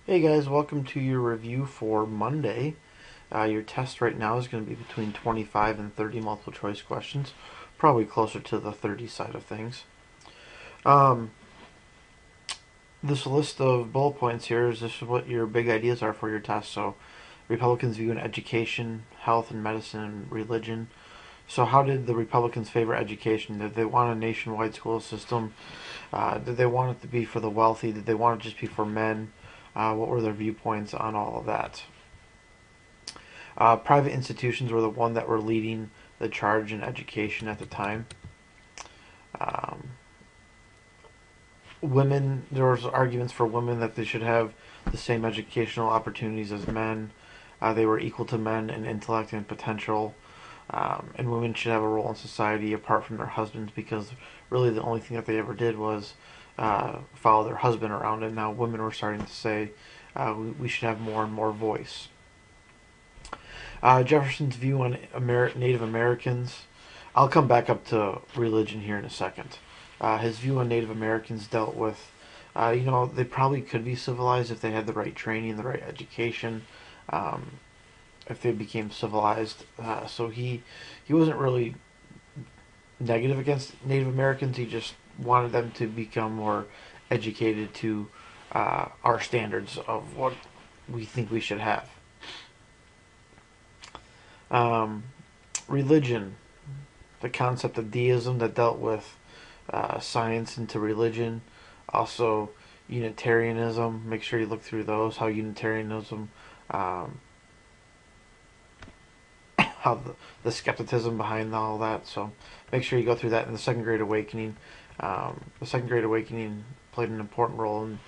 Hey guys, welcome to your review for Monday. Your test right now is going to be between 25 and 30 multiple choice questions, probably closer to the 30 side of things. Um, this list of bullet points here is this is what your big ideas are for your test. So, Republicans view in education, health and medicine, and religion. So, how did the Republicans favor education? Did they want a nationwide school system? Did they want it to be for the wealthy? Did they want it to just be for men? What were their viewpoints on all of that? Private institutions were the one that were leading the charge in education at the time. Um, Women, there was arguments for women that they should have the same educational opportunities as men. They were equal to men in intellect and potential. And women should have a role in society apart from their husbands because really the only thing that they ever did was follow their husband around. And now women were starting to say we should have more and more voice. Jefferson's view on Native Americans. I'll come back up to religion here in a second. His view on Native Americans dealt with, they probably could be civilized if they had the right training, the right education, if they became civilized. So he wasn't really negative against Native Americans. He just wanted them to become more educated to our standards of what we think we should have. Um, Religion, the concept of deism that dealt with science into religion. Also, Unitarianism. Make sure you look through those. How Unitarianism, um, how the skepticism behind all that. So make sure you go through that in the Second Great Awakening. The Second Great Awakening played an important role and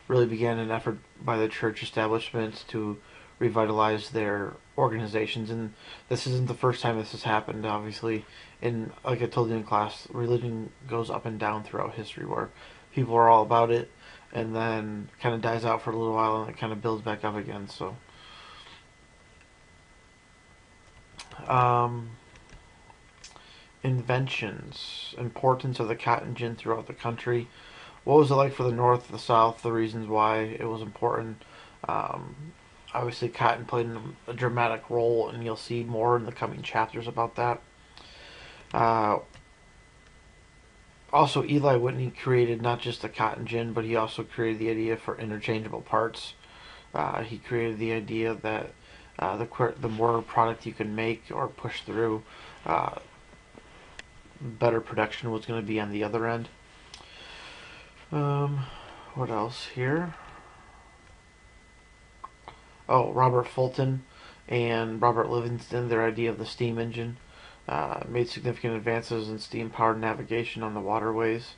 really began an effort by the church establishments to revitalize their organizations. And this isn't the first time this has happened, obviously. And like I told you in class, religion goes up and down throughout history where people are all about it and then kind of dies out for a little while and it kind of builds back up again. So, um, inventions, importance of the cotton gin throughout the country. What was it like for the North, the South, the reasons why it was important? Um, Obviously, cotton played a dramatic role, and you'll see more in the coming chapters about that. Uh, Also, Eli Whitney created not just the cotton gin, but he also created the idea for interchangeable parts. He created the idea that the more product you can make or push through, uh, better production was going to be on the other end. Um, what else here? Oh, Robert Fulton and Robert Livingston, their idea of the steam engine, made significant advances in steam powered navigation on the waterways.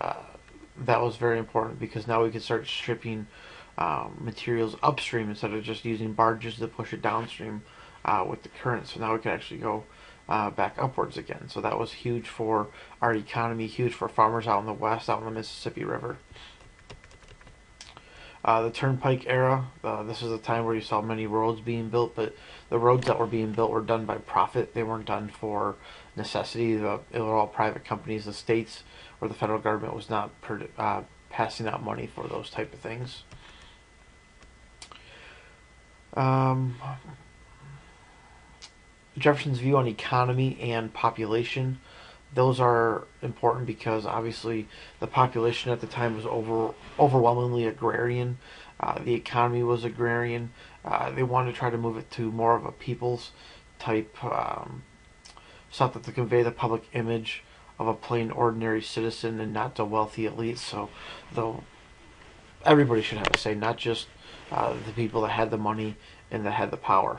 Uh, that was very important because now we could start shipping materials upstream instead of just using barges to push it downstream with the current. So now we could actually go back upwards again. So that was huge for our economy, huge for farmers out in the west, out in the Mississippi River. The Turnpike era, this is a time where you saw many roads being built, but the roads that were being built were done by profit. They weren't done for necessity. It were all private companies. The states or the federal government was not passing out money for those type of things. Um, Jefferson's view on economy and population. Those are important because obviously the population at the time was overwhelmingly agrarian. The economy was agrarian. They wanted to try to move it to more of a people's type something to convey the public image of a plain ordinary citizen and not the wealthy elite. So, though everybody should have a say, not just the people that had the money and that had the power.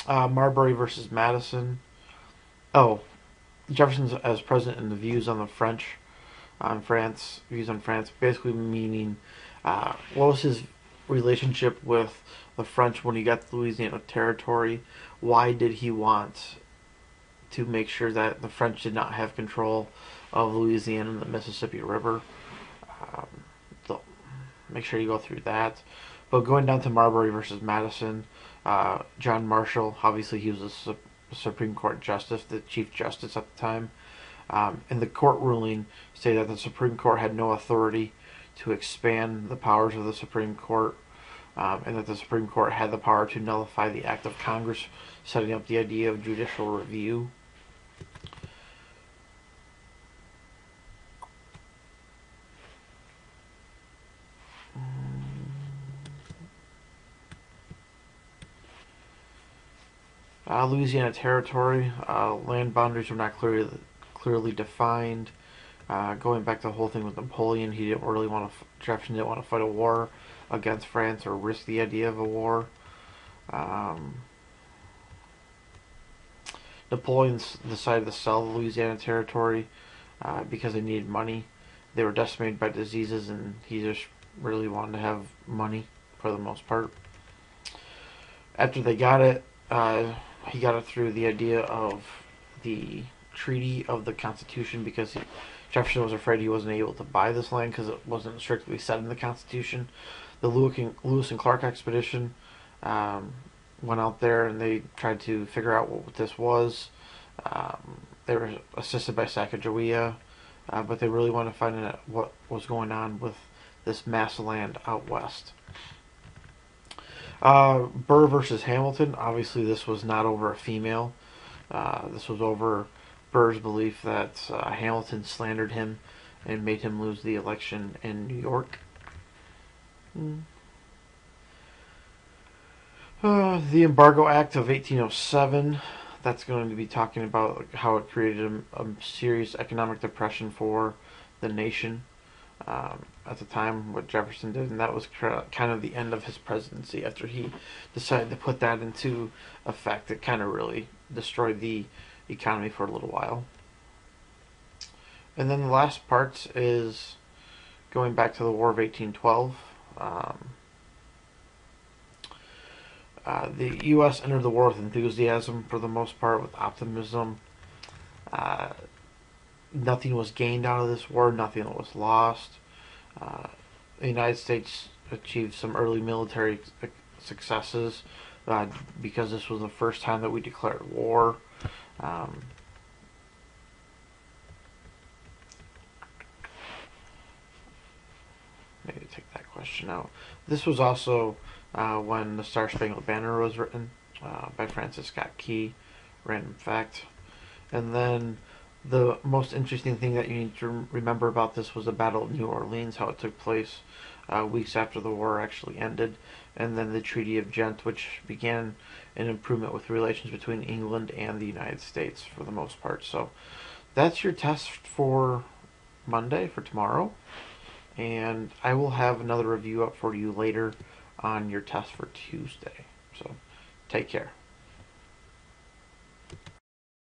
Marbury versus Madison. Oh, Jefferson's as president and the views on the French, on France, views on France, basically meaning what was his relationship with the French when he got the Louisiana Territory? Why did he want to make sure that the French did not have control of Louisiana and the Mississippi River? Um, so make sure you go through that. But going down to Marbury versus Madison, John Marshall, obviously he was a Supreme Court justice, the Chief Justice at the time. And the court ruling stated that the Supreme Court had no authority to expand the powers of the Supreme Court, and that the Supreme Court had the power to nullify the act of Congress setting up the idea of judicial review. Louisiana Territory, land boundaries were not clearly defined. Going back to the whole thing with Napoleon, he didn't really want to. Jefferson didn't want to fight a war against France or risk the idea of a war. Napoleon decided to sell the Louisiana Territory because they needed money. They were decimated by diseases, and he just really wanted to have money for the most part. After they got it, he got it through the idea of the Treaty of the Constitution, because Jefferson was afraid he wasn't able to buy this land because it wasn't strictly set in the Constitution. The Lewis and Clark expedition went out there and they tried to figure out what this was. They were assisted by Sacagawea, but they really wanted to find out what was going on with this mass of land out west. Burr versus Hamilton. Obviously, this was not over a female. This was over Burr's belief that Hamilton slandered him and made him lose the election in New York. The Embargo Act of 1807. That's going to be talking about how it created a serious economic depression for the nation at the time, what Jefferson did, and that was kind of the end of his presidency. After he decided to put that into effect, it kind of really destroyed the economy for a little while. And then the last part is going back to the War of 1812. The U.S. entered the war with enthusiasm, for the most part, with optimism. Nothing was gained out of this war. Nothing was lost. The United States achieved some early military successes because this was the first time that we declared war. Maybe take that question out. This was also when the Star Spangled Banner was written by Francis Scott Key. Random fact. And then the most interesting thing that you need to remember about this was the Battle of New Orleans, how it took place weeks after the war actually ended, and then the Treaty of Ghent, which began an improvement with relations between England and the United States for the most part. So that's your test for Monday, for tomorrow, and I will have another review up for you later on your test for Tuesday. So take care.